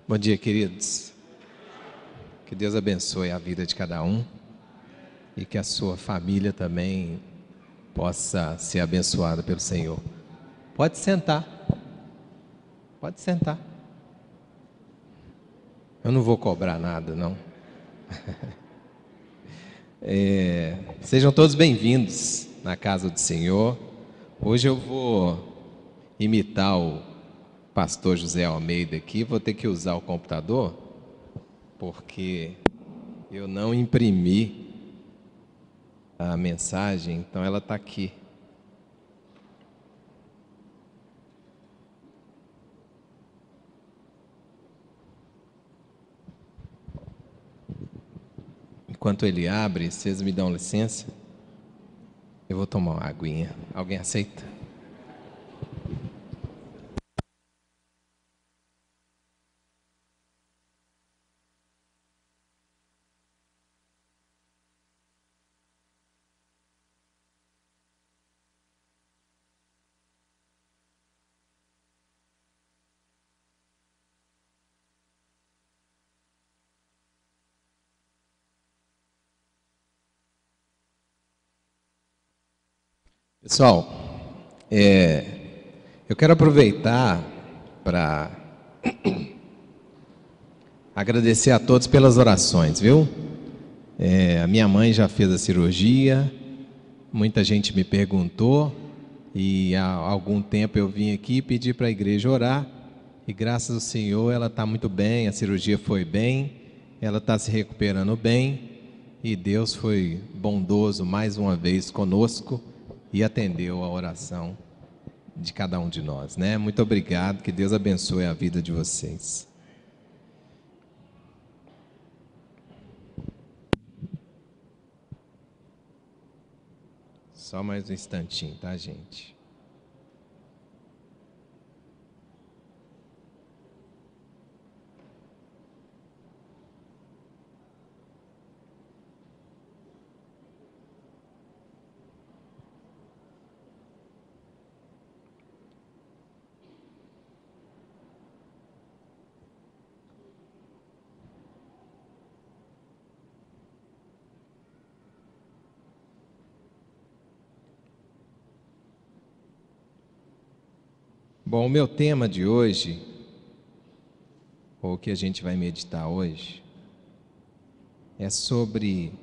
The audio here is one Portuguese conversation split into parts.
Bom dia, queridos. Que Deus abençoe a vida de cada um e que a sua família também possa ser abençoada pelo Senhor. Pode sentar. Pode sentar. Eu não vou cobrar nada, não. Sejam todos bem-vindos na casa do Senhor. Hoje eu vou imitar o pastor José Almeida aqui. Vou ter que usar o computador, porque eu não imprimi a mensagem, então ela está aqui. Enquanto ele abre, vocês me dão licença? Eu vou tomar uma aguinha. Alguém aceita? Pessoal, eu quero aproveitar para agradecer a todos pelas orações, viu? A minha mãe já fez a cirurgia, muita gente me perguntou, e há algum tempo eu vim aqui pedir para a igreja orar, e graças ao Senhor ela está muito bem, a cirurgia foi bem, ela está se recuperando bem, e Deus foi bondoso mais uma vez conosco, e atendeu a oração de cada um de nós, né? Muito obrigado, que Deus abençoe a vida de vocês. Só mais um instantinho, tá, gente? Bom, o meu tema de hoje, ou o que a gente vai meditar hoje, é sobre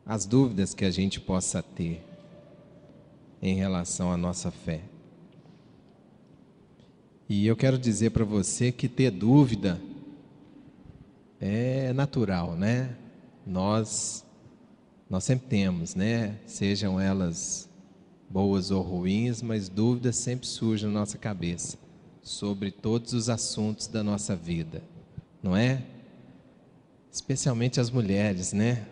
as dúvidas que a gente possa ter em relação à nossa fé. E eu quero dizer para você que ter dúvida é natural, né? Nós sempre temos, né? Sejam elas boas ou ruins, mas dúvidas sempre surgem na nossa cabeça sobre todos os assuntos da nossa vida, não é? Especialmente as mulheres, né?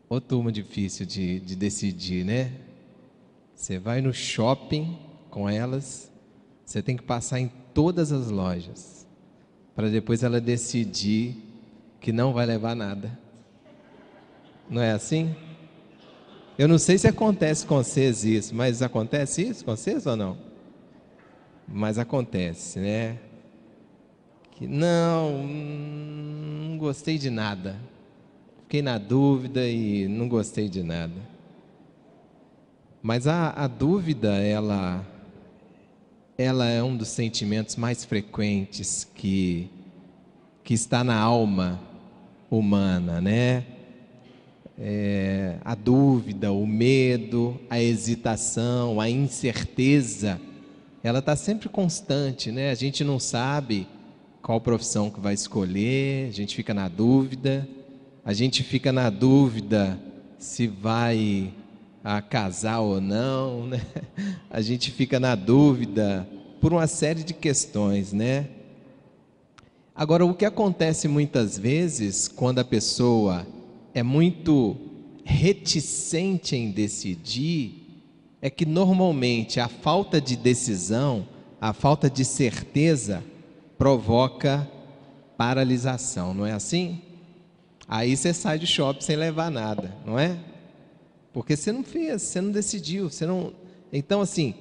Ô turma difícil de decidir, né? Você vai no shopping com elas, você tem que passar em todas as lojas, para depois ela decidir que não vai levar nada. Não é assim? Eu não sei se acontece com vocês isso, mas acontece isso com vocês ou não? Mas acontece, né? Que não gostei de nada. Fiquei na dúvida e não gostei de nada. Mas a dúvida, ela é um dos sentimentos mais frequentes que está na alma humana, né? A dúvida, o medo, a hesitação, a incerteza, ela está sempre constante, né? A gente não sabe qual profissão que vai escolher, a gente fica na dúvida, a gente fica na dúvida se vai casar ou não, né? A gente fica na dúvida por uma série de questões, né? Agora, o que acontece muitas vezes quando a pessoa é muito reticente em decidir, é que normalmente a falta de decisão, a falta de certeza, provoca paralisação, não é assim? Aí você sai do shopping sem levar nada, não é? Porque você não fez, você não decidiu, você não... Então, assim,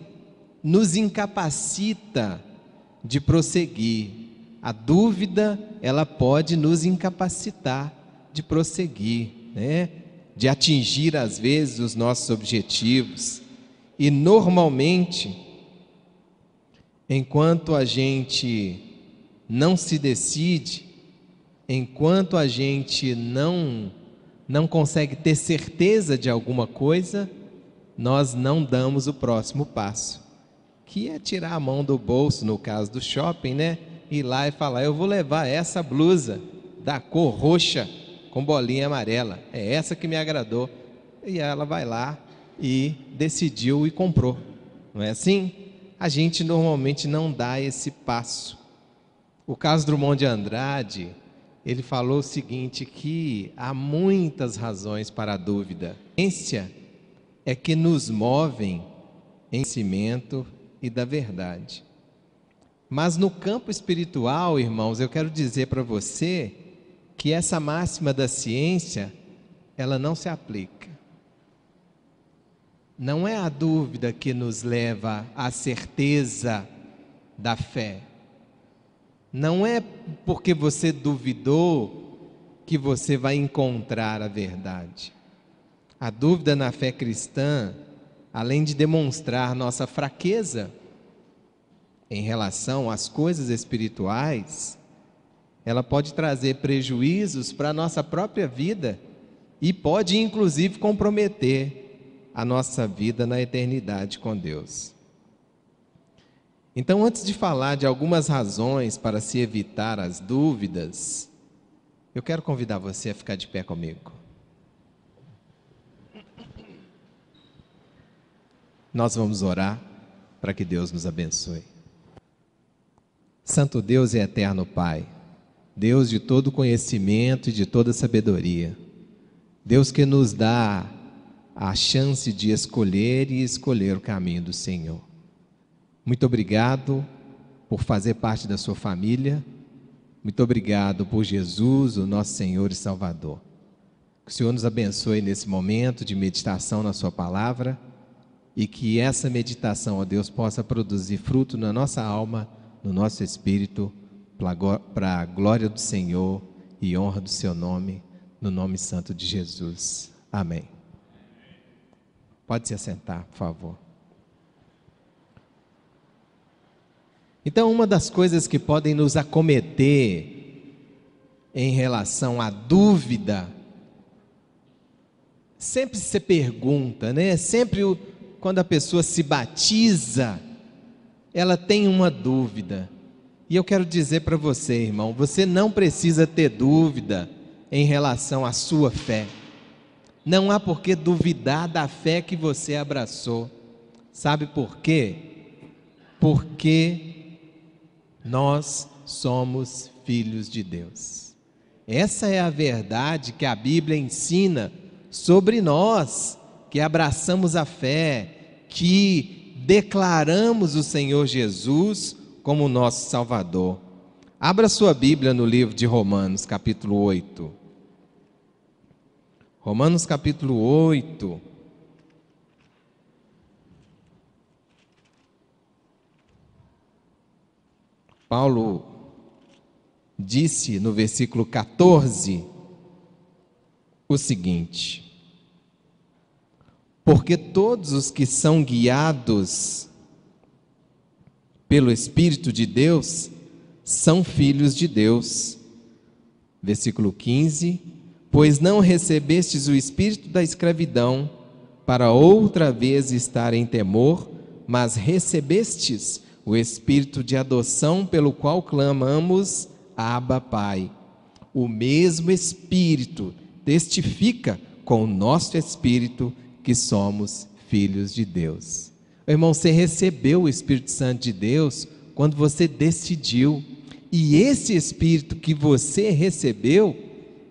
nos incapacita de prosseguir. A dúvida, ela pode nos incapacitar de prosseguir, né? De atingir, às vezes, os nossos objetivos. E, normalmente, enquanto a gente não se decide, enquanto a gente não consegue ter certeza de alguma coisa, nós não damos o próximo passo, que é tirar a mão do bolso, no caso do shopping, né? Ir lá e falar, eu vou levar essa blusa da cor roxa com bolinha amarela, é essa que me agradou. E ela vai lá e decidiu e comprou, não é assim? A gente normalmente não dá esse passo. O Carlos Drummond de Andrade, ele falou o seguinte, que há muitas razões para a dúvida. A ciência é que nos movem em conhecimento e da verdade. Mas no campo espiritual, irmãos, eu quero dizer para você que essa máxima da ciência, ela não se aplica. Não é a dúvida que nos leva à certeza da fé. Não é porque você duvidou que você vai encontrar a verdade. A dúvida na fé cristã, além de demonstrar nossa fraqueza em relação às coisas espirituais, ela pode trazer prejuízos para a nossa própria vida e pode, inclusive, comprometer a nossa vida na eternidade com Deus. Então, antes de falar de algumas razões para se evitar as dúvidas, eu quero convidar você a ficar de pé comigo. Nós vamos orar para que Deus nos abençoe. Santo Deus e eterno Pai, Deus de todo conhecimento e de toda sabedoria, Deus que nos dá a chance de escolher e escolher o caminho do Senhor. Muito obrigado por fazer parte da sua família. Muito obrigado por Jesus, o nosso Senhor e Salvador. Que o Senhor nos abençoe nesse momento de meditação na sua palavra e que essa meditação, ó Deus, possa produzir fruto na nossa alma, no nosso espírito, para a glória do Senhor e honra do seu nome, no nome santo de Jesus. Amém. Pode se assentar, por favor. Então, uma das coisas que podem nos acometer em relação à dúvida, sempre se pergunta, né? Sempre quando a pessoa se batiza, ela tem uma dúvida. E eu quero dizer para você, irmão, você não precisa ter dúvida em relação à sua fé. Não há por que duvidar da fé que você abraçou. Sabe por quê? Porque nós somos filhos de Deus. Essa é a verdade que a Bíblia ensina sobre nós, que abraçamos a fé, que declaramos o Senhor Jesus como nosso Salvador. Abra sua Bíblia no livro de Romanos, capítulo 8. Romanos, capítulo 8. Paulo disse no versículo 14 o seguinte: porque todos os que são guiados pelo Espírito de Deus são filhos de Deus. Versículo 15: pois não recebestes o espírito da escravidão para outra vez estar em temor, mas recebestes o Espírito de adoção pelo qual clamamos, Abba, Pai. O mesmo Espírito testifica com o nosso Espírito que somos filhos de Deus. Irmão, você recebeu o Espírito Santo de Deus quando você decidiu. E esse Espírito que você recebeu,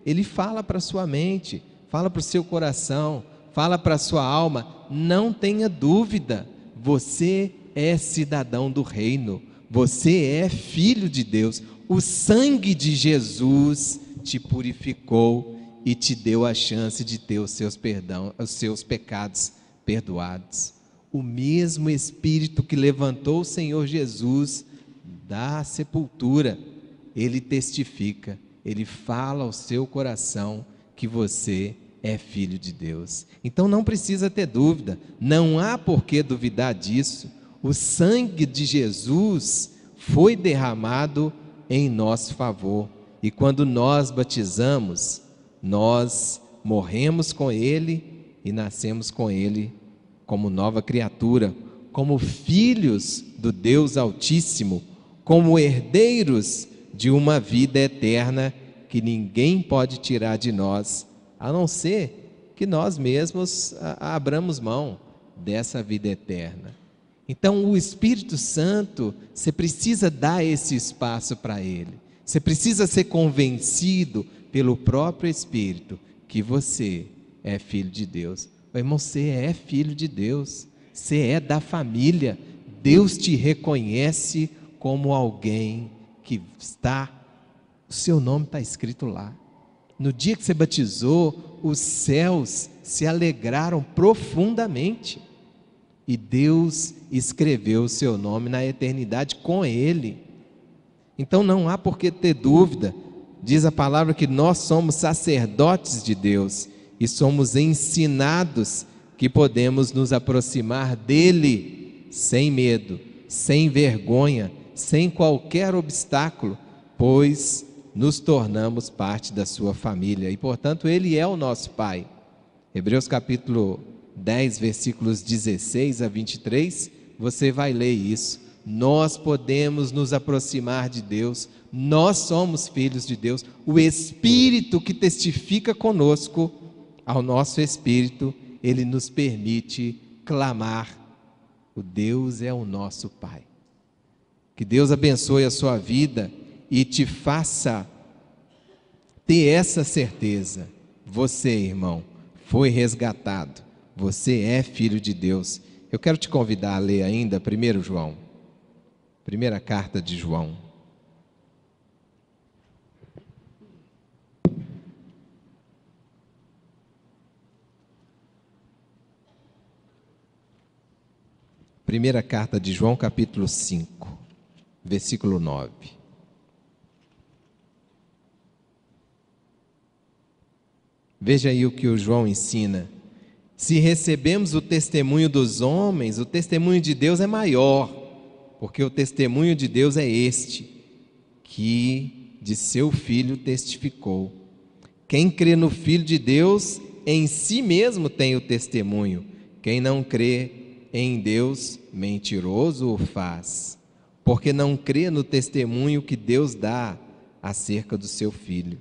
ele fala para a sua mente, fala para o seu coração, fala para a sua alma. Não tenha dúvida, você é cidadão do reino, você é filho de Deus. O sangue de Jesus te purificou e te deu a chance de ter os seus pecados perdoados. O mesmo Espírito que levantou o Senhor Jesus da sepultura Ele testifica, Ele fala ao seu coração que você é filho de Deus. Então não precisa ter dúvida, não há por que duvidar disso. O sangue de Jesus foi derramado em nosso favor. E quando nós batizamos, nós morremos com Ele e nascemos com Ele como nova criatura, como filhos do Deus Altíssimo, como herdeiros de uma vida eterna que ninguém pode tirar de nós, a não ser que nós mesmos abramos mão dessa vida eterna. Então o Espírito Santo, você precisa dar esse espaço para Ele, você precisa ser convencido pelo próprio Espírito que você é filho de Deus. Meu irmão, você é filho de Deus, você é da família, Deus te reconhece como alguém que o seu nome está escrito lá. No dia que você batizou, os céus se alegraram profundamente e Deus escreveu o seu nome na eternidade com Ele. Então não há por que ter dúvida. Diz a palavra que nós somos sacerdotes de Deus e somos ensinados que podemos nos aproximar dEle sem medo, sem vergonha, sem qualquer obstáculo, pois nos tornamos parte da sua família e, portanto, Ele é o nosso Pai. Hebreus capítulo 10, versículos 16 a 23, você vai ler isso. Nós podemos nos aproximar de Deus, nós somos filhos de Deus, o Espírito que testifica conosco, ao nosso Espírito, Ele nos permite clamar, o Deus é o nosso Pai. Que Deus abençoe a sua vida e te faça ter essa certeza. Você, irmão, foi resgatado, você é filho de Deus. Eu quero te convidar a ler ainda 1 João, primeira carta de João. Primeira carta de João, capítulo 5, versículo 9. Veja aí o que o João ensina. Se recebemos o testemunho dos homens, o testemunho de Deus é maior, porque o testemunho de Deus é este, que de seu Filho testificou. Quem crê no Filho de Deus, em si mesmo tem o testemunho. Quem não crê em Deus, mentiroso o faz, porque não crê no testemunho que Deus dá acerca do seu Filho.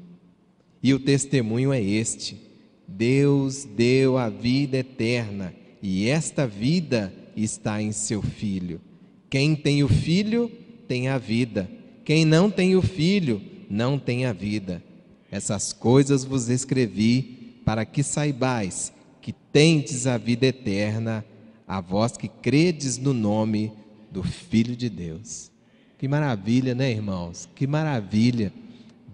E o testemunho é este: Deus deu a vida eterna, e esta vida está em seu Filho. Quem tem o Filho, tem a vida. Quem não tem o Filho, não tem a vida. Essas coisas vos escrevi, para que saibais que tendes a vida eterna, a vós que credes no nome do Filho de Deus. Que maravilha, né, irmãos? Que maravilha.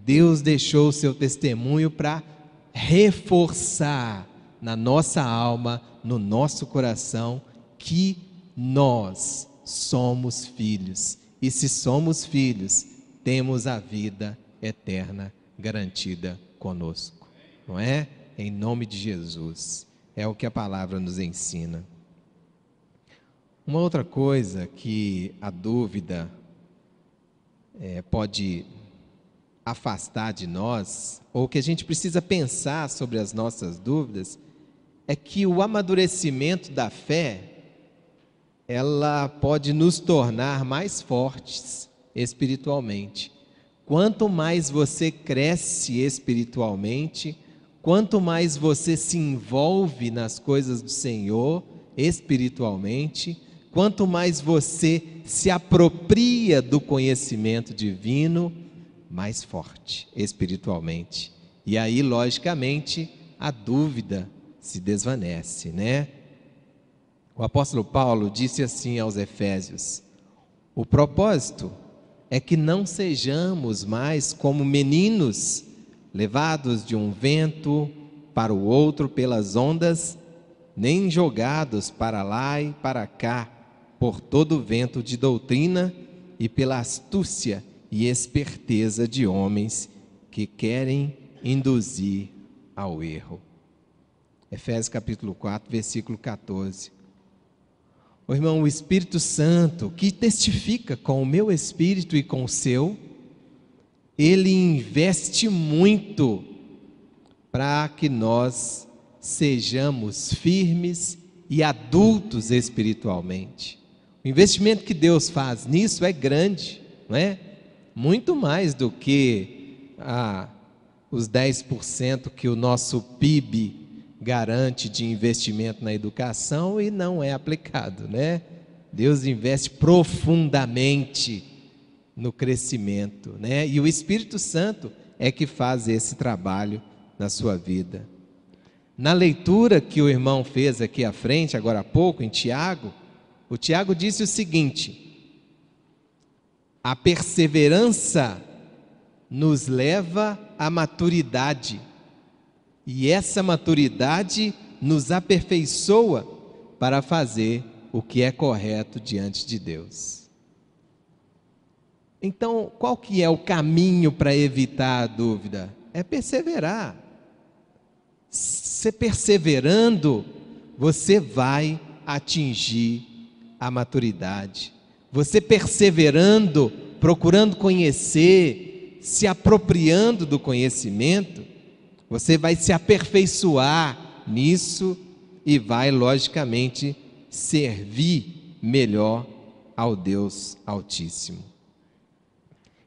Deus deixou o seu testemunho para reforçar na nossa alma, no nosso coração, que nós somos filhos. E se somos filhos, temos a vida eterna garantida conosco. Não é? Em nome de Jesus. É o que a palavra nos ensina. Uma outra coisa que a dúvida pode afastar de nós, ou que a gente precisa pensar sobre as nossas dúvidas, é que o amadurecimento da fé, ela pode nos tornar mais fortes espiritualmente. Quanto mais você cresce espiritualmente, quanto mais você se envolve nas coisas do Senhor espiritualmente, quanto mais você se apropria do conhecimento divino, mais forte espiritualmente. E aí, logicamente, a dúvida se desvanece, né? O apóstolo Paulo disse assim aos Efésios: o propósito é que não sejamos mais como meninos, levados de um vento para o outro pelas ondas, nem jogados para lá e para cá, por todo vento de doutrina e pela astúcia e esperteza de homens que querem induzir ao erro. Efésios capítulo 4, versículo 14. O irmão, o Espírito Santo, que testifica com o meu espírito e com o seu, ele investe muito para que nós sejamos firmes e adultos espiritualmente. O investimento que Deus faz nisso é grande, não é? Muito mais do que os 10% que o nosso PIB garante de investimento na educação e não é aplicado, né? Deus investe profundamente no crescimento, né? E o Espírito Santo é que faz esse trabalho na sua vida. Na leitura que o irmão fez aqui à frente, agora há pouco, em Tiago, o Tiago disse o seguinte: a perseverança nos leva à maturidade, e essa maturidade nos aperfeiçoa para fazer o que é correto diante de Deus. Então, qual que é o caminho para evitar a dúvida? É perseverar. Se perseverando, você vai atingir a maturidade. Você perseverando, procurando conhecer, se apropriando do conhecimento, você vai se aperfeiçoar nisso e vai, logicamente, servir melhor ao Deus Altíssimo.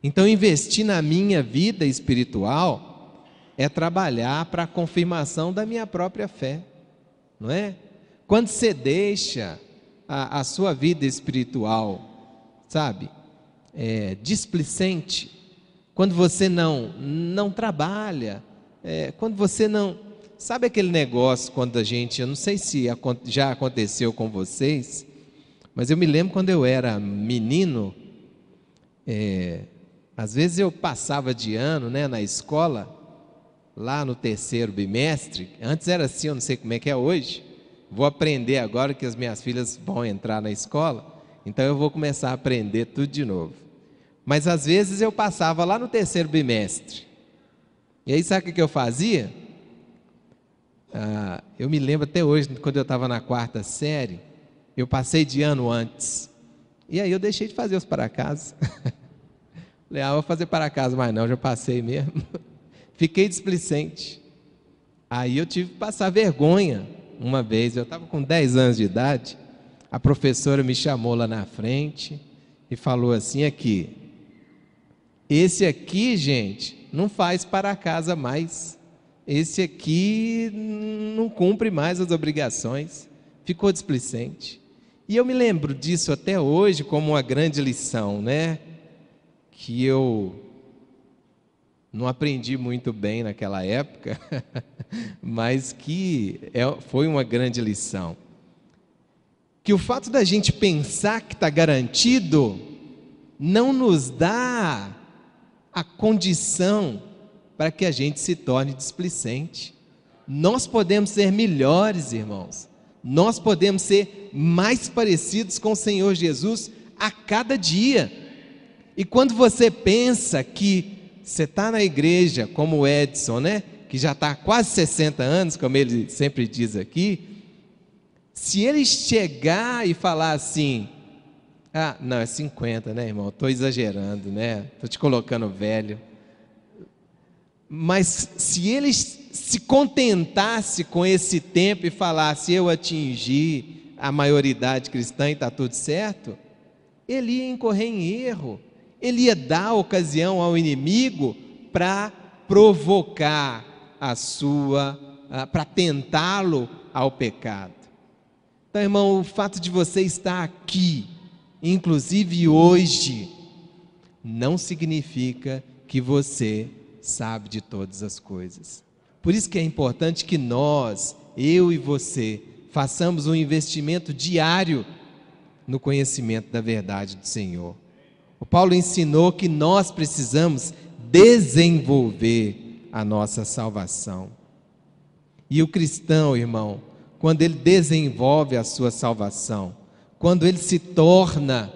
Então, investir na minha vida espiritual é trabalhar para a confirmação da minha própria fé, não é? Quando você deixa a sua vida espiritual, sabe, displicente, quando você não trabalha, quando você não... Sabe aquele negócio quando a gente... Eu não sei se já aconteceu com vocês, mas eu me lembro quando eu era menino, às vezes eu passava de ano, né, na escola, lá no 3º bimestre. Antes era assim, eu não sei como é que é hoje. Vou aprender agora que as minhas filhas vão entrar na escola, então eu vou começar a aprender tudo de novo. Mas às vezes eu passava lá no 3º bimestre. E aí sabe o que eu fazia? Eu me lembro até hoje, quando eu estava na 4ª série, eu passei de ano antes. E aí eu deixei de fazer os para-casa. Falei, vou fazer para-casa, mas não, já passei mesmo. Fiquei displicente. Aí eu tive que passar vergonha. Uma vez, eu estava com 10 anos de idade, a professora me chamou lá na frente e falou assim, esse aqui, gente, não faz para casa mais, esse aqui não cumpre mais as obrigações, ficou displicente. E eu me lembro disso até hoje como uma grande lição, né? Que eu não aprendi muito bem naquela época, mas que foi uma grande lição. Que o fato da gente pensar que está garantido não nos dá a condição para que a gente se torne displicente. Nós podemos ser melhores, irmãos. Nós podemos ser mais parecidos com o Senhor Jesus a cada dia. E quando você pensa que você está na igreja, como o Edson, né? Que já está há quase 60 anos, como ele sempre diz aqui, se ele chegar e falar assim, não, é 50, né, irmão? Estou exagerando, né? Estou te colocando velho. Mas se ele se contentasse com esse tempo e falasse, eu atingi a maioridade cristã e está tudo certo, ele ia incorrer em erro. Ele ia dar ocasião ao inimigo para provocar para tentá-lo ao pecado. Então, irmão, o fato de você estar aqui, inclusive hoje, não significa que você sabe de todas as coisas. Por isso que é importante que nós, eu e você, façamos um investimento diário no conhecimento da verdade do Senhor. O Paulo ensinou que nós precisamos desenvolver a nossa salvação. E o cristão, irmão, quando ele desenvolve a sua salvação, quando ele se torna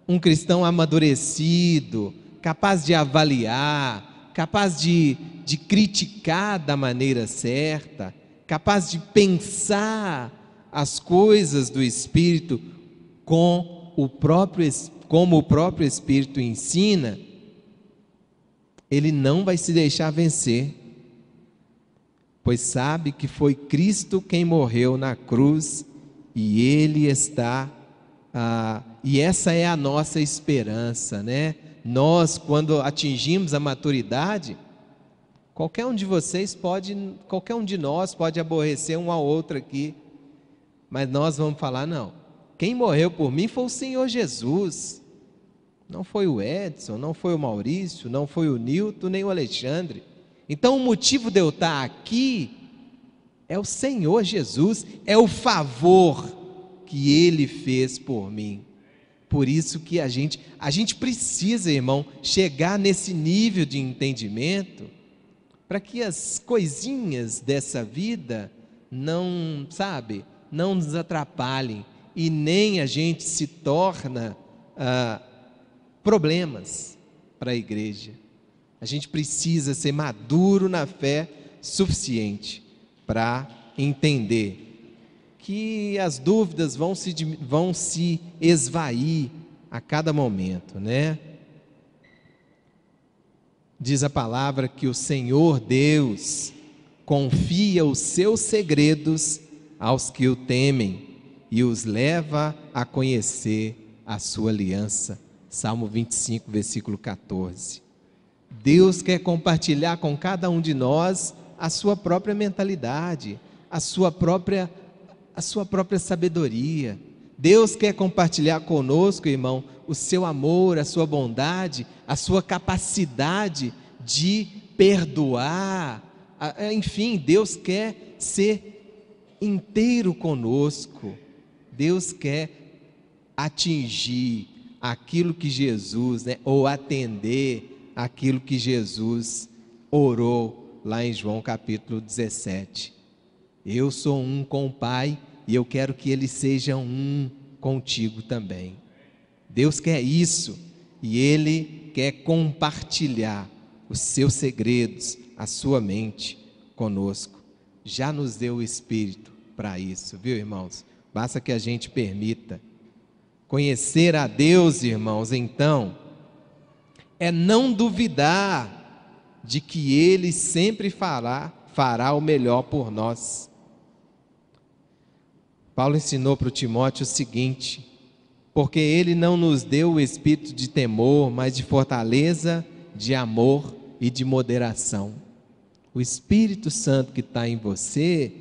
um cristão amadurecido, capaz de avaliar, capaz de criticar da maneira certa, capaz de pensar as coisas do Espírito como o próprio Espírito ensina, ele não vai se deixar vencer, pois sabe que foi Cristo quem morreu na cruz e Ele está, e essa é a nossa esperança, né? Nós, quando atingimos a maturidade, qualquer um de nós pode aborrecer um ao outro aqui, mas nós vamos falar, não, quem morreu por mim foi o Senhor Jesus, não foi o Edson, não foi o Maurício, não foi o Nilton, nem o Alexandre. Então o motivo de eu estar aqui é o Senhor Jesus, é o favor que Ele fez por mim. Por isso que a gente precisa, irmão, chegar nesse nível de entendimento, para que as coisinhas dessa vida não nos atrapalhem, e nem a gente se torna problemas para a igreja. A gente precisa ser maduro na fé suficiente para entender que as dúvidas vão se esvair a cada momento, né? Diz a palavra que o Senhor Deus confia os seus segredos aos que o temem e os leva a conhecer a sua aliança. Salmo 25, versículo 14. Deus quer compartilhar com cada um de nós a sua própria mentalidade, a sua própria sabedoria. Deus quer compartilhar conosco, irmão, o seu amor, a sua bondade, a sua capacidade de perdoar. Enfim, Deus quer ser inteiro conosco. Deus quer atingir aquilo que Jesus, ou atender aquilo que Jesus orou lá em João capítulo 17. Eu sou um com o Pai e eu quero que Ele seja um contigo também. Deus quer isso e Ele quer compartilhar os seus segredos, a sua mente conosco. Já nos deu o Espírito para isso, viu, irmãos? Basta que a gente permita. Conhecer a Deus, irmãos, então, é não duvidar de que Ele sempre fará o melhor por nós. Paulo ensinou para o Timóteo o seguinte: porque Ele não nos deu o espírito de temor, mas de fortaleza, de amor e de moderação. O Espírito Santo que está em você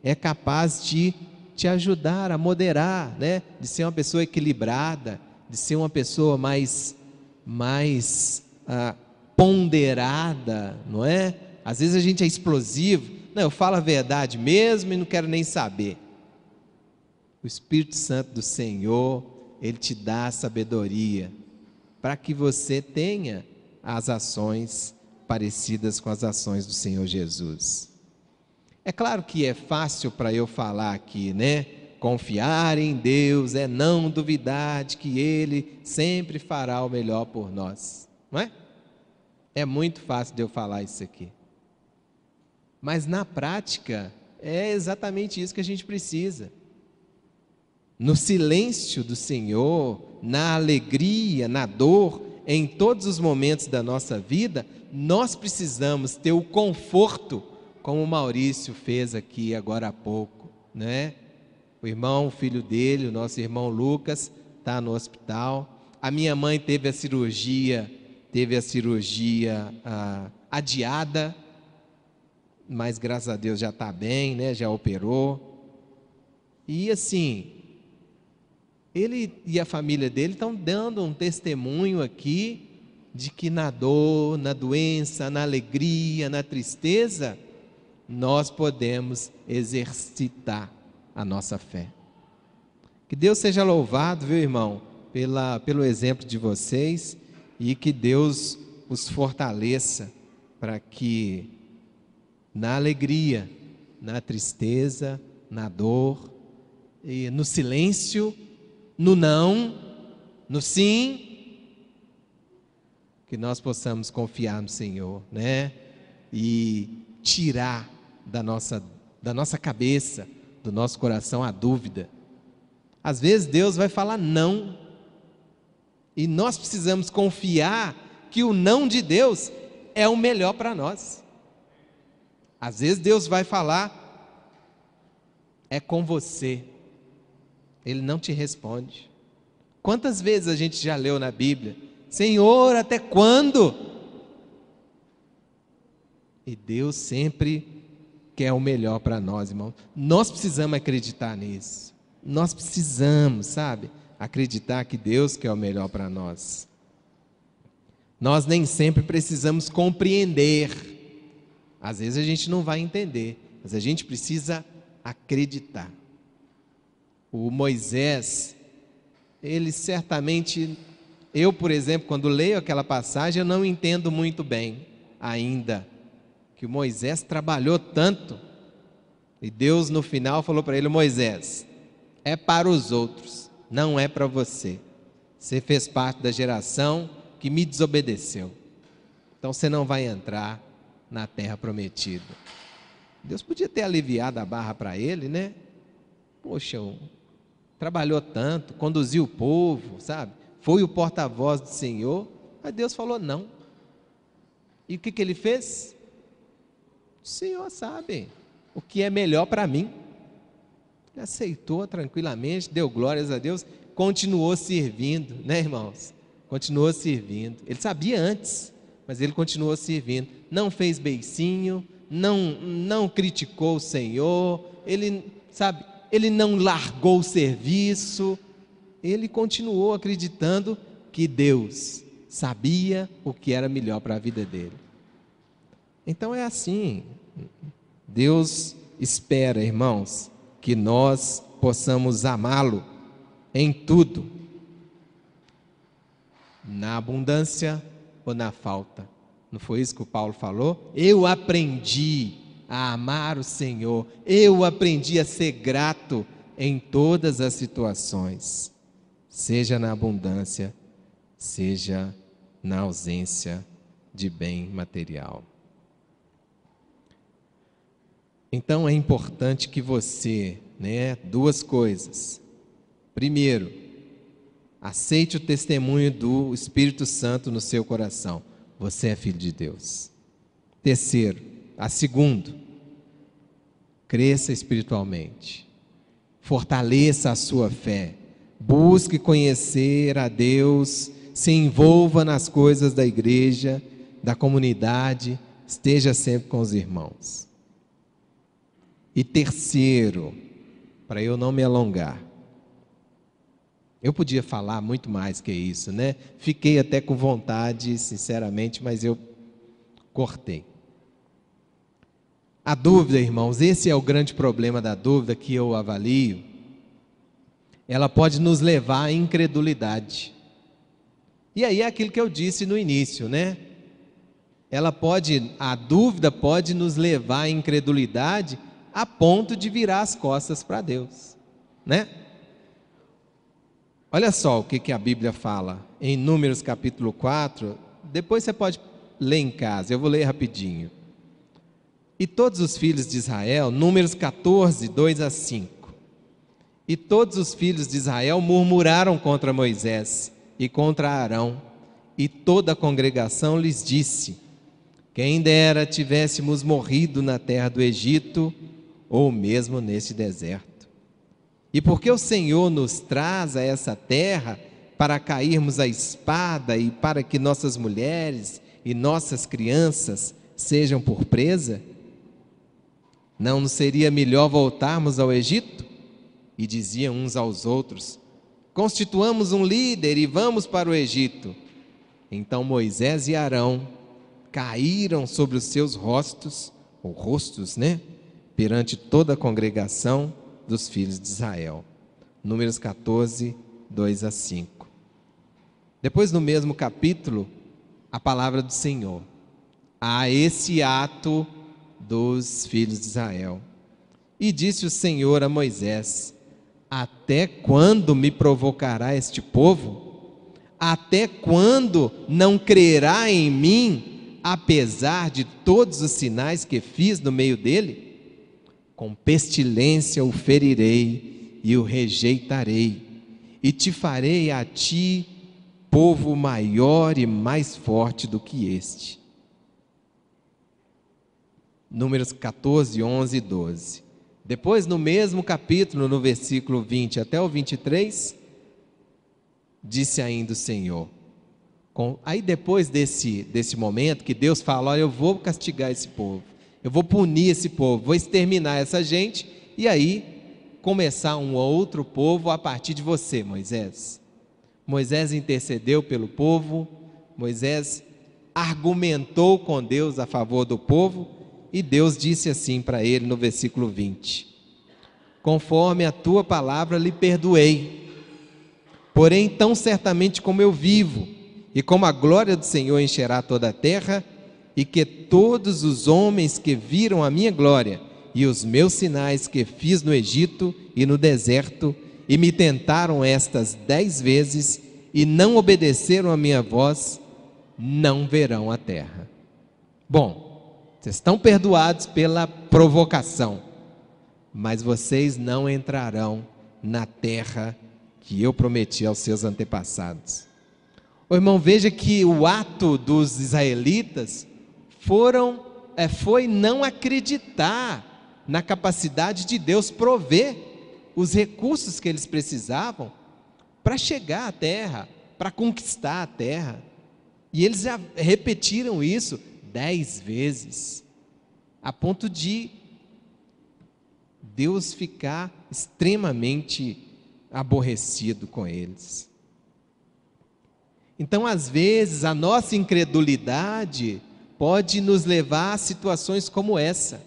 é capaz de te ajudar a moderar, né? De ser uma pessoa equilibrada, de ser uma pessoa mais ponderada, não é? Às vezes a gente é explosivo, não, eu falo a verdade mesmo e não quero nem saber. O Espírito Santo do Senhor, Ele te dá a sabedoria para que você tenha as ações parecidas com as ações do Senhor Jesus. É claro que é fácil para eu falar aqui, né? Confiar em Deus é não duvidar de que Ele sempre fará o melhor por nós, não é? É muito fácil de eu falar isso aqui. Mas na prática, é exatamente isso que a gente precisa. No silêncio do Senhor, na alegria, na dor, em todos os momentos da nossa vida, nós precisamos ter o conforto, como o Maurício fez aqui agora há pouco, né? O filho dele, o nosso irmão Lucas, está no hospital. A minha mãe teve a cirurgia adiada, mas graças a Deus já está bem, né? Já operou. E assim, ele e a família dele estão dando um testemunho aqui de que na dor, na doença, na alegria, na tristeza, nós podemos exercitar a nossa fé. Que Deus seja louvado, viu, irmão, pelo exemplo de vocês, e que Deus os fortaleça para que na alegria, na tristeza, na dor, e no silêncio, no não, no sim, que nós possamos confiar no Senhor, né? E tirar da nossa cabeça, do nosso coração a dúvida. Às vezes Deus vai falar não, e nós precisamos confiar que o não de Deus é o melhor para nós. Às vezes Deus vai falar, é com você, Ele não te responde. Quantas vezes a gente já leu na Bíblia, Senhor, até quando? E Deus sempre quer o melhor para nós, irmãos. Nós precisamos acreditar nisso. Nós precisamos, sabe, acreditar que Deus quer o melhor para nós. Nós nem sempre precisamos compreender. Às vezes a gente não vai entender, mas a gente precisa acreditar. O Moisés, ele certamente, eu, por exemplo, quando leio aquela passagem, eu não entendo muito bem ainda, que o Moisés trabalhou tanto, e Deus no final falou para ele, Moisés, é para os outros, não é para você. Você fez parte da geração que me desobedeceu, então você não vai entrar na terra prometida. Deus podia ter aliviado a barra para ele, né? Poxa, trabalhou tanto, conduziu o povo, sabe? Foi o porta-voz do Senhor, mas Deus falou não. E o que ele fez? O Senhor sabe o que é melhor para mim. Ele aceitou tranquilamente, deu glórias a Deus, continuou servindo, né, irmãos? Continuou servindo. Ele sabia antes, mas ele continuou servindo. Não fez beicinho, não criticou o Senhor, ele não largou o serviço, ele continuou acreditando que Deus sabia o que era melhor para a vida dele. Então é assim, Deus espera, irmãos, que nós possamos amá-lo em tudo, na abundância ou na falta. Não foi isso que o Paulo falou? Eu aprendi a amar o Senhor, eu aprendi a ser grato em todas as situações, seja na abundância, seja na ausência de bem material. Então é importante que você, duas coisas. Primeiro, aceite o testemunho do Espírito Santo no seu coração. Você é filho de Deus. Terceiro, segundo, cresça espiritualmente. Fortaleça a sua fé. Busque conhecer a Deus. Se envolva nas coisas da igreja, da comunidade. Esteja sempre com os irmãos. E terceiro, para eu não me alongar, eu podia falar muito mais que isso, né? Fiquei até com vontade, sinceramente, mas eu cortei. A dúvida, irmãos, esse é o grande problema da dúvida que eu avalio. Ela pode nos levar à incredulidade. E aí é aquilo que eu disse no início, né? A dúvida pode nos levar à incredulidade a ponto de virar as costas para Deus, né? Olha só o que a Bíblia fala em Números capítulo 4, depois você pode ler em casa, eu vou ler rapidinho. E todos os filhos de Israel, Números 14, 2 a 5. E todos os filhos de Israel murmuraram contra Moisés e contra Arão, e toda a congregação lhes disse, quem dera tivéssemos morrido na terra do Egito, ou mesmo nesse deserto. E porque o Senhor nos traz a essa terra para cairmos à espada e para que nossas mulheres e nossas crianças sejam por presa? Não nos seria melhor voltarmos ao Egito? E diziam uns aos outros, constituamos um líder e vamos para o Egito. Então Moisés e Arão caíram sobre os seus rostos, ou rostos, perante toda a congregação dos filhos de Israel. Números 14, 2 a 5. Depois, no mesmo capítulo, a palavra do Senhor. A esse ato dos filhos de Israel. E disse o Senhor a Moisés, até quando me provocará este povo? Até quando não crerá em mim, apesar de todos os sinais que fiz no meio dele? Com pestilência o ferirei e o rejeitarei, e te farei a ti povo maior e mais forte do que este. Números 14, 11 e 12. Depois, no mesmo capítulo, no versículo 20 até o 23, disse ainda o Senhor. Aí depois desse momento que Deus fala, olha, eu vou castigar esse povo, eu vou punir esse povo, vou exterminar essa gente, e aí começar um outro povo a partir de você, Moisés. Moisés intercedeu pelo povo, Moisés argumentou com Deus a favor do povo, e Deus disse assim para ele no versículo 20: conforme a tua palavra lhe perdoei, porém tão certamente como eu vivo, e como a glória do Senhor encherá toda a terra, e que todos os homens que viram a minha glória e os meus sinais que fiz no Egito e no deserto, e me tentaram estas 10 vezes, e não obedeceram a minha voz, não verão a terra. Bom, vocês estão perdoados pela provocação, mas vocês não entrarão na terra que eu prometi aos seus antepassados. Ô irmão, veja que o ato dos israelitas foi não acreditar na capacidade de Deus prover os recursos que eles precisavam para chegar à terra, para conquistar a terra. E eles já repetiram isso 10 vezes, a ponto de Deus ficar extremamente aborrecido com eles. Então, às vezes, a nossa incredulidade pode nos levar a situações como essa,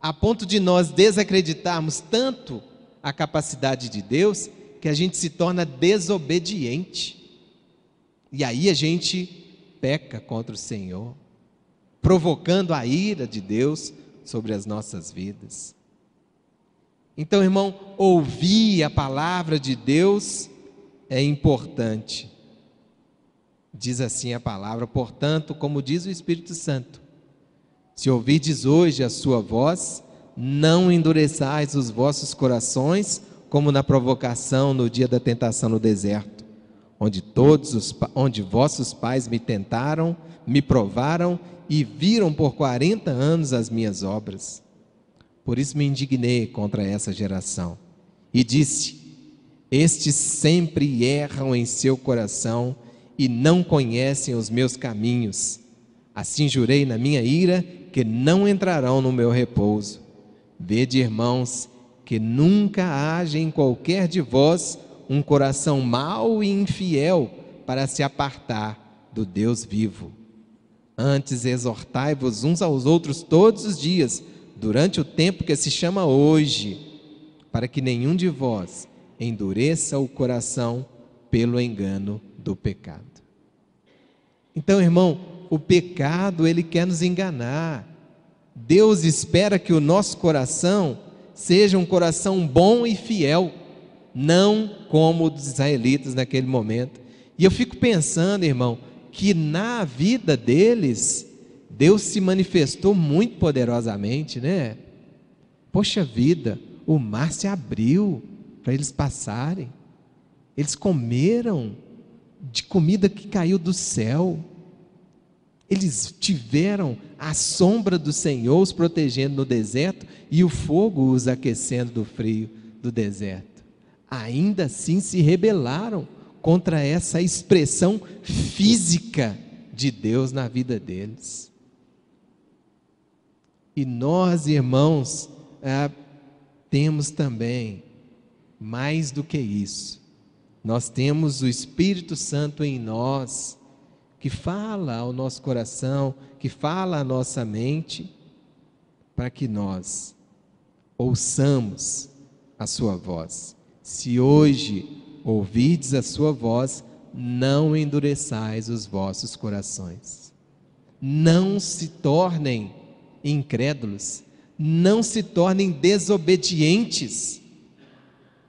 a ponto de nós desacreditarmos tanto a capacidade de Deus, que a gente se torna desobediente. E aí a gente peca contra o Senhor, provocando a ira de Deus sobre as nossas vidas. Então, irmão, ouvir a palavra de Deus é importante. Diz assim a palavra: portanto, como diz o Espírito Santo, se ouvirdes hoje a sua voz, não endureçais os vossos corações, como na provocação no dia da tentação no deserto, onde vossos pais me tentaram, me provaram e viram por 40 anos as minhas obras. Por isso me indignei contra essa geração e disse: estes sempre erram em seu coração e não conhecem os meus caminhos. Assim jurei na minha ira que não entrarão no meu repouso. Vede, irmãos, que nunca haja em qualquer de vós um coração mau e infiel para se apartar do Deus vivo. Antes exortai-vos uns aos outros todos os dias, durante o tempo que se chama hoje, para que nenhum de vós endureça o coração pelo engano do pecado. Então, irmão, o pecado, ele quer nos enganar. Deus espera que o nosso coração seja um coração bom e fiel, não como o dos israelitas naquele momento. E eu fico pensando, irmão, que na vida deles, Deus se manifestou muito poderosamente, né? Poxa vida, o mar se abriu para eles passarem. Eles comeram de comida que caiu do céu. Eles tiveram a sombra do Senhor os protegendo no deserto e o fogo os aquecendo do frio do deserto. Ainda assim se rebelaram contra essa expressão física de Deus na vida deles. E nós, irmãos, temos também mais do que isso. Nós temos o Espírito Santo em nós, que fala ao nosso coração, que fala à nossa mente, para que nós ouçamos a sua voz. Se hoje ouvirdes a sua voz, não endureçais os vossos corações. Não se tornem incrédulos, não se tornem desobedientes,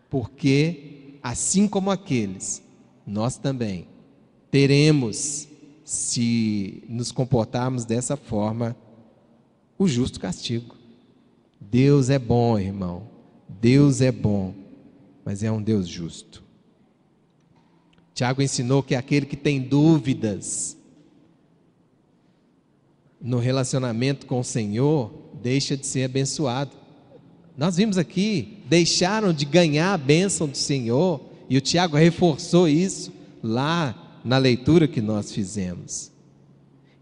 porque assim como aqueles, nós também teremos, se nos comportarmos dessa forma, o justo castigo. Deus é bom, irmão. Deus é bom, mas é um Deus justo. Tiago ensinou que aquele que tem dúvidas no relacionamento com o Senhor, deixa de ser abençoado. Nós vimos aqui, deixaram de ganhar a bênção do Senhor, e o Tiago reforçou isso lá na leitura que nós fizemos.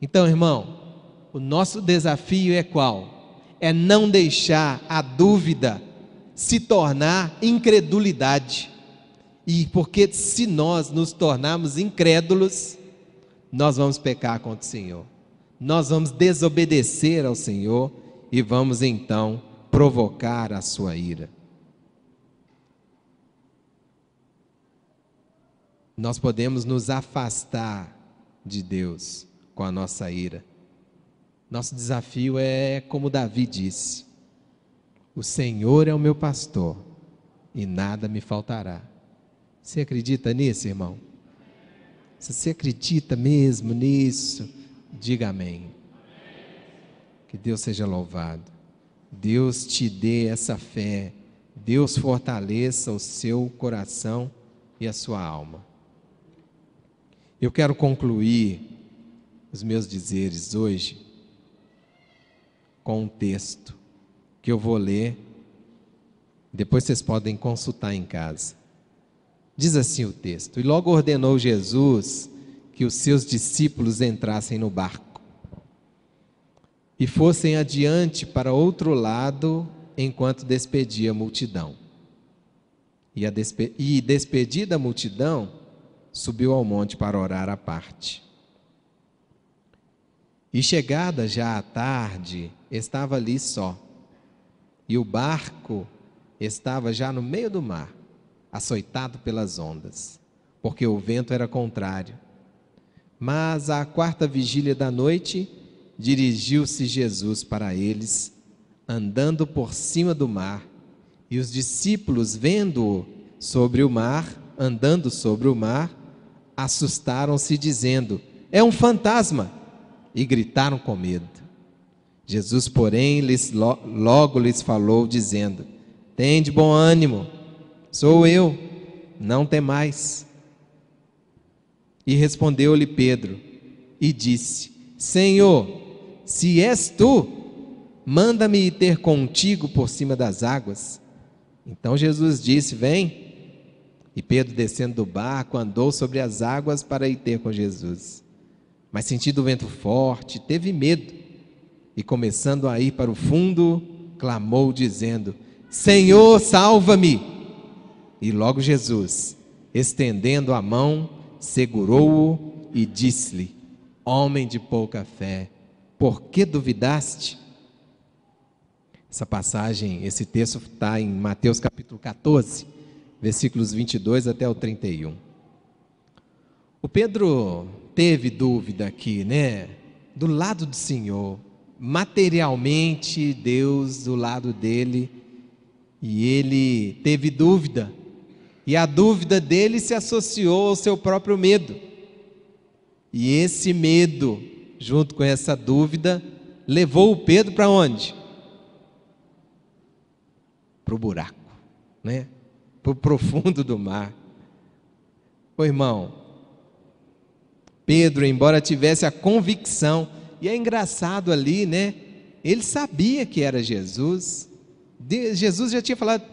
Então, irmão, o nosso desafio é qual? É não deixar a dúvida se tornar incredulidade. E porque se nós nos tornarmos incrédulos, nós vamos pecar contra o Senhor. Nós vamos desobedecer ao Senhor e vamos então provocar a sua ira. Nós podemos nos afastar de Deus com a nossa ira. Nosso desafio é, como Davi disse: o Senhor é o meu pastor e nada me faltará. Você acredita nisso, irmão? Se você acredita mesmo nisso, diga amém. Que Deus seja louvado. Deus te dê essa fé. Deus fortaleça o seu coração e a sua alma. Eu quero concluir os meus dizeres hoje com um texto que eu vou ler. Depois vocês podem consultar em casa. Diz assim o texto: e logo ordenou Jesus que os seus discípulos entrassem no barco e fossem adiante para outro lado, enquanto despedia a multidão. E despedida a multidão, subiu ao monte para orar à parte. E chegada já a tarde, estava ali só, e o barco estava já no meio do mar, açoitado pelas ondas, porque o vento era contrário. Mas à quarta vigília da noite, dirigiu-se Jesus para eles, andando por cima do mar, e os discípulos, vendo-o sobre o mar, andando sobre o mar, assustaram-se, dizendo: é um fantasma, e gritaram com medo. Jesus, porém, logo lhes falou, dizendo: tende bom ânimo, sou eu, não temais. E respondeu-lhe Pedro, e disse: Senhor, se és tu, manda-me ir ter contigo por cima das águas. Então Jesus disse: vem. E Pedro, descendo do barco, andou sobre as águas para ir ter com Jesus. Mas sentindo o vento forte, teve medo, e começando a ir para o fundo, clamou dizendo: Senhor, salva-me! E logo Jesus, estendendo a mão, segurou-o e disse-lhe: homem de pouca fé, por que duvidaste? Essa passagem, esse texto está em Mateus capítulo 14, versículos 22 até o 31. O Pedro teve dúvida aqui, né? Do lado do Senhor, materialmente Deus do lado dele, e ele teve dúvida, e a dúvida dele se associou ao seu próprio medo, e esse medo, junto com essa dúvida, levou o Pedro para onde? Para o buraco, né? Para o profundo do mar. Ô irmão, Pedro, embora tivesse a convicção, e é engraçado ali, né? Ele sabia que era Jesus. Jesus já tinha falado: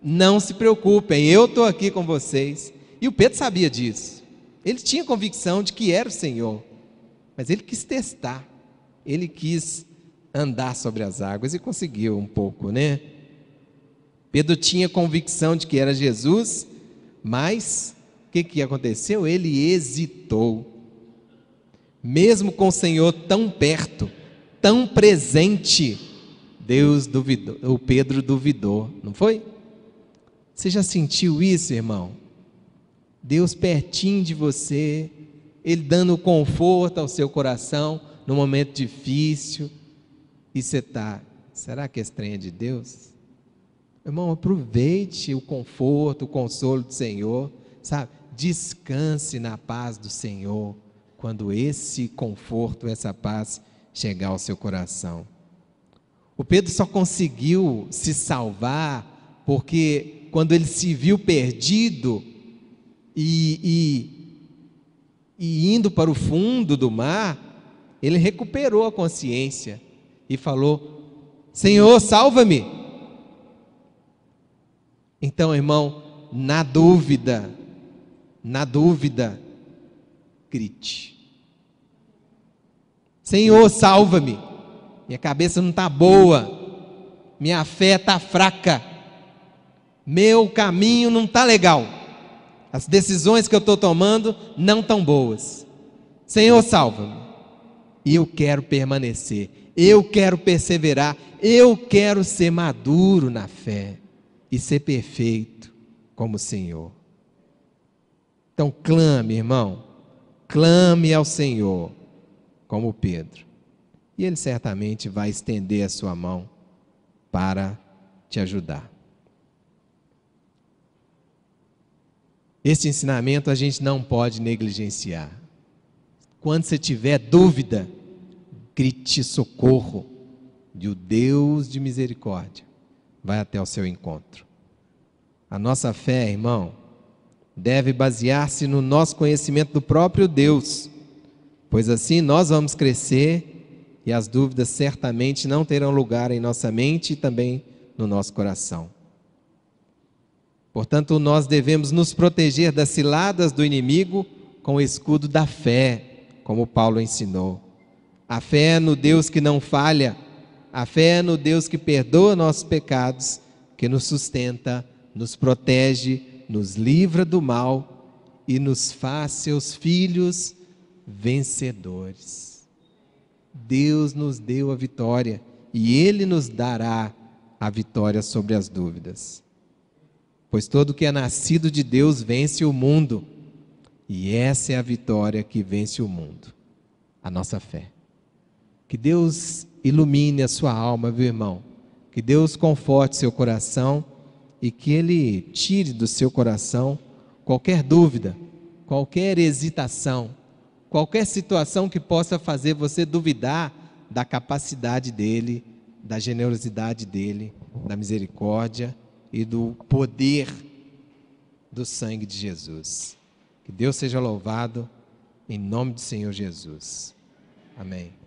não se preocupem, eu estou aqui com vocês. E o Pedro sabia disso. Ele tinha convicção de que era o Senhor, mas ele quis testar, ele quis andar sobre as águas e conseguiu um pouco, né? Pedro tinha convicção de que era Jesus, mas o que aconteceu? Ele hesitou. Mesmo com o Senhor tão perto, tão presente, Deus duvidou, o Pedro duvidou, não foi? Você já sentiu isso, irmão? Deus pertinho de você, Ele dando conforto ao seu coração num momento difícil, e você está: será que esse trem é de Deus? Irmão, aproveite o conforto, o consolo do Senhor, sabe? descanse na paz do Senhor, quando esse conforto, essa paz chegar ao seu coração. O Pedro só conseguiu se salvar porque quando ele se viu perdido e indo para o fundo do mar, ele recuperou a consciência e falou: Senhor, salva-me. Então, irmão, na dúvida, grite: Senhor, salva-me. Minha cabeça não está boa, minha fé está fraca, meu caminho não está legal, as decisões que eu estou tomando não estão boas. Senhor, salva-me. E eu quero permanecer, eu quero perseverar, eu quero ser maduro na fé e ser perfeito como o Senhor. Então clame, irmão, clame ao Senhor como Pedro. E Ele certamente vai estender a sua mão para te ajudar. Este ensinamento a gente não pode negligenciar. Quando você tiver dúvida, grite socorro, e o Deus de misericórdia vai até o seu encontro. A nossa fé, irmão, deve basear-se no nosso conhecimento do próprio Deus, pois assim nós vamos crescer e as dúvidas certamente não terão lugar em nossa mente e também no nosso coração. Portanto, nós devemos nos proteger das ciladas do inimigo com o escudo da fé, como Paulo ensinou. A fé é no Deus que não falha, a fé é no Deus que perdoa nossos pecados, que nos sustenta, nos protege, nos livra do mal e nos faz seus filhos vencedores. Deus nos deu a vitória e Ele nos dará a vitória sobre as dúvidas. Pois todo que é nascido de Deus vence o mundo, e essa é a vitória que vence o mundo, a nossa fé. Que Deus ilumine a sua alma, viu, irmão? Que Deus conforte seu coração e que Ele tire do seu coração qualquer dúvida, qualquer hesitação, qualquer situação que possa fazer você duvidar da capacidade dEle, da generosidade dEle, da misericórdia e do poder do sangue de Jesus. Que Deus seja louvado em nome do Senhor Jesus. Amém.